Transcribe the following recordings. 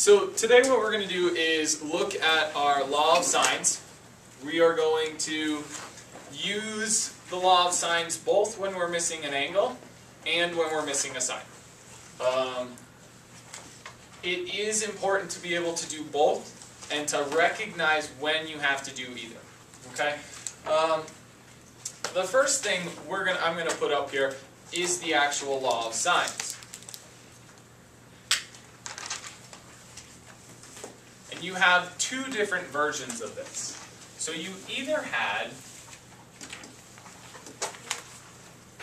So today what we're going to do is look at our law of sines. We are going to use the law of sines both when we're missing an angle and when we're missing a sine. It is important to be able to do both and to recognize when you have to do either. Okay? The first thing I'm going to put up here is the actual law of sines. And you have two different versions of this. So you either had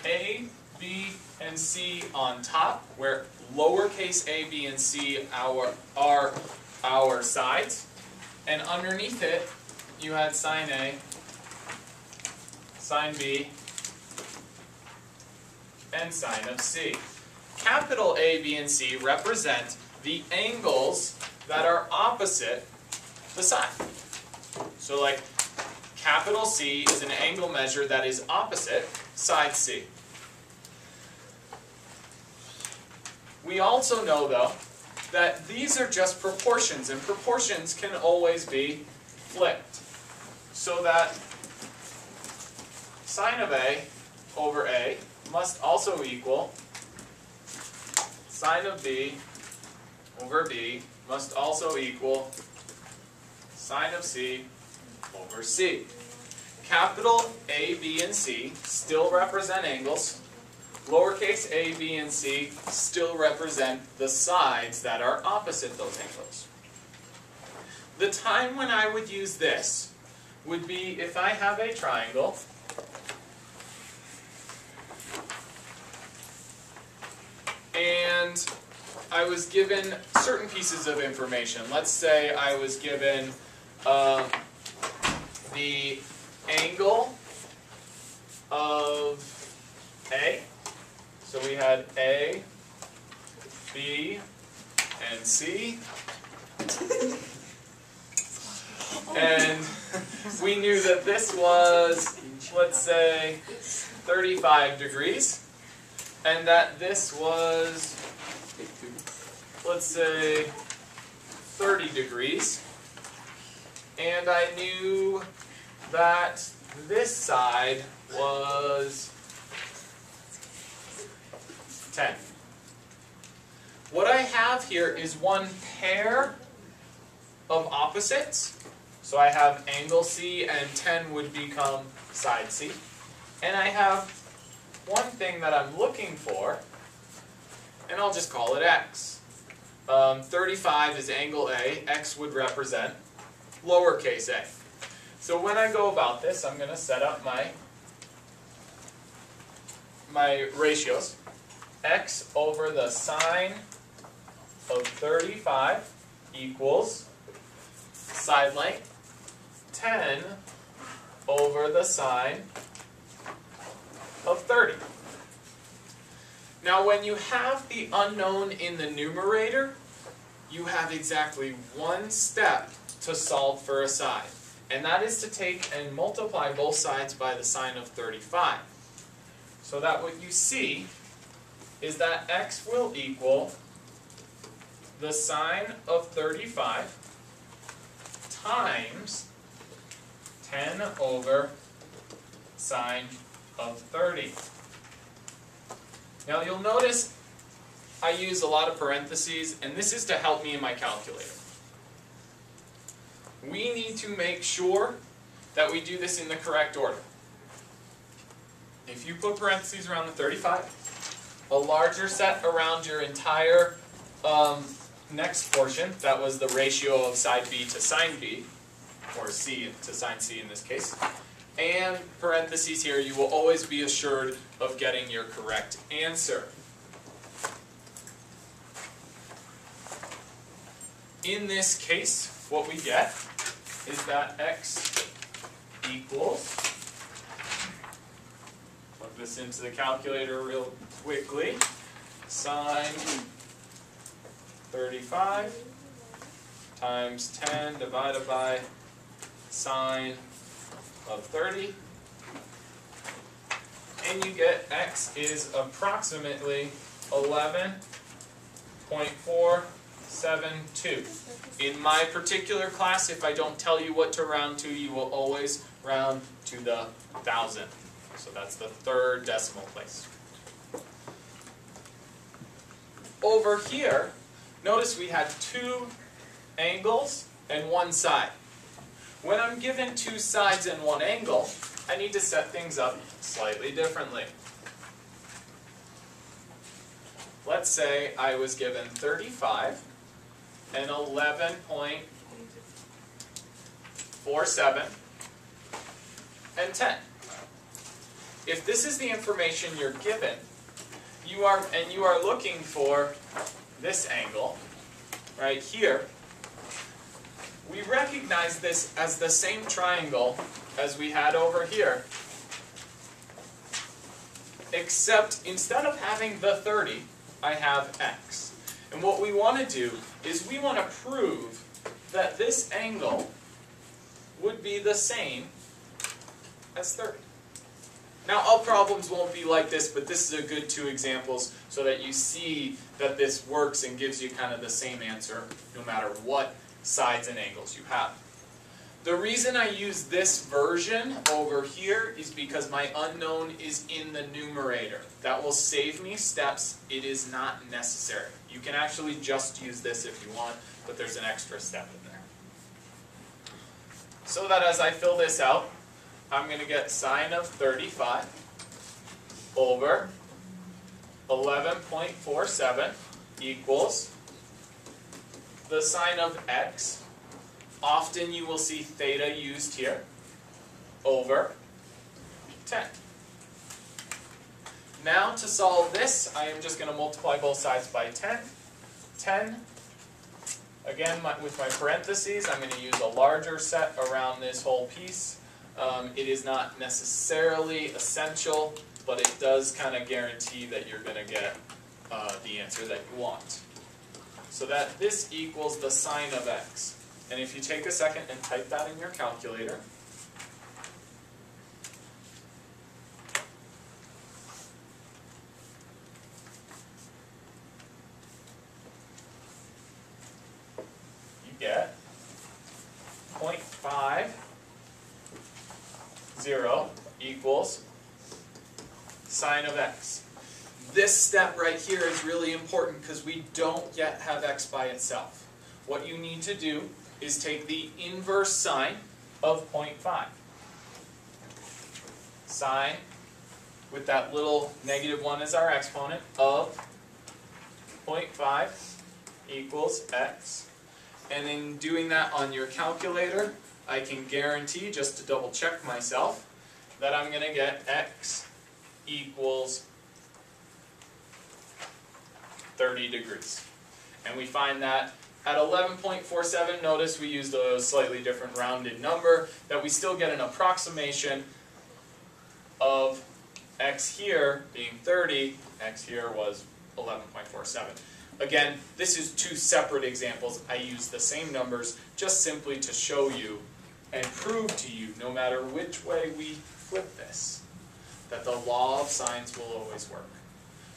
A, B, and C on top, where lowercase a, b, and c are our sides, and underneath it you had sine A, sine B, and sine of C. Capital A, B, and C represent the angles that are opposite the side. So like capital C is an angle measure that is opposite side C. We also know, though, that these are just proportions, and proportions can always be flipped. So that sine of A over A must also equal sine of B over B must also equal sine of C over C. Capital A, B, and C still represent angles. Lowercase a, b, and c still represent the sides that are opposite those angles. The time when I would use this would be if I have a triangle and I was given certain pieces of information. Let's say I was given the angle of A. So we had A, B, and C. And we knew that this was, let's say, 35 degrees. And that this was, let's say, 30 degrees. And I knew that this side was 10. What I have here is one pair of opposites. So I have angle C and 10 would become side C. And I have one thing that I'm looking for, and I'll just call it X. 35 is angle A. X would represent lowercase a. So when I go about this, I'm going to set up my ratios. X over the sine of 35 equals side length 10 over the sine of 30. Now when you have the unknown in the numerator, you have exactly one step to solve for a side. And that is to take and multiply both sides by the sine of 35. So that what you see is that x will equal the sine of 35 times 10 over sine of 30. Now you'll notice I use a lot of parentheses, and this is to help me in my calculator. We need to make sure that we do this in the correct order. If you put parentheses around the 35, a larger set around your entire next portion, that was the ratio of side B to sine B, or C to sine C in this case, and parentheses here, you will always be assured of getting your correct answer. In this case, what we get is that x equals, plug this into the calculator real quickly, sine 35 times 10 divided by sine of 30, and you get x is approximately 11.4 7.2. In my particular class, if I don't tell you what to round to, you will always round to the thousandth. So that's the third decimal place. Over here, notice we had two angles and one side. When I'm given two sides and one angle, I need to set things up slightly differently. Let's say I was given 35 and 11.47 and 10. If this is the information you're given, you are looking for this angle right here, we recognize this as the same triangle as we had over here, except instead of having the 30, I have x. And what we want to do is we want to prove that this angle would be the same as 30. Now, all problems won't be like this, but this is a good two examples so that you see that this works and gives you kind of the same answer no matter what sides and angles you have. The reason I use this version over here is because my unknown is in the numerator. That will save me steps. It is not necessary. You can actually just use this if you want, but there's an extra step in there. So that as I fill this out, I'm going to get sine of 35 over 11.47 equals the sine of x. Often you will see theta used here, over 10. Now to solve this, I am just going to multiply both sides by 10. 10, again with my parentheses, I'm going to use a larger set around this whole piece. It is not necessarily essential, but it does kind of guarantee that you're going to get the answer that you want. So that this equals the sine of x. And if you take a second and type that in your calculator, you get 0.50 equals sine of x. This step right here is really important because we don't yet have x by itself. What you need to do is take the inverse sine of 0.5. Sine, with that little -1 as our exponent, of 0.5 equals x. And in doing that on your calculator, I can guarantee, just to double check myself, that I'm going to get x equals 30 degrees. And we find that at 11.47, notice we used a slightly different rounded number, that we still get an approximation of x here being 30, x here was 11.47. Again, this is two separate examples. I use the same numbers just simply to show you and prove to you, no matter which way we flip this, that the law of sines will always work.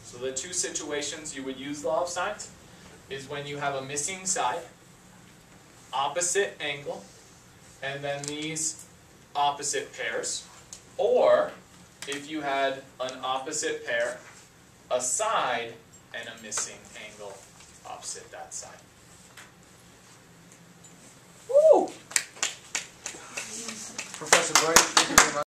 So the two situations you would use law of sines is when you have a missing side, opposite angle, and then these opposite pairs, or if you had an opposite pair, a side, and a missing angle opposite that side. Woo! Professor Bright, thank you very much.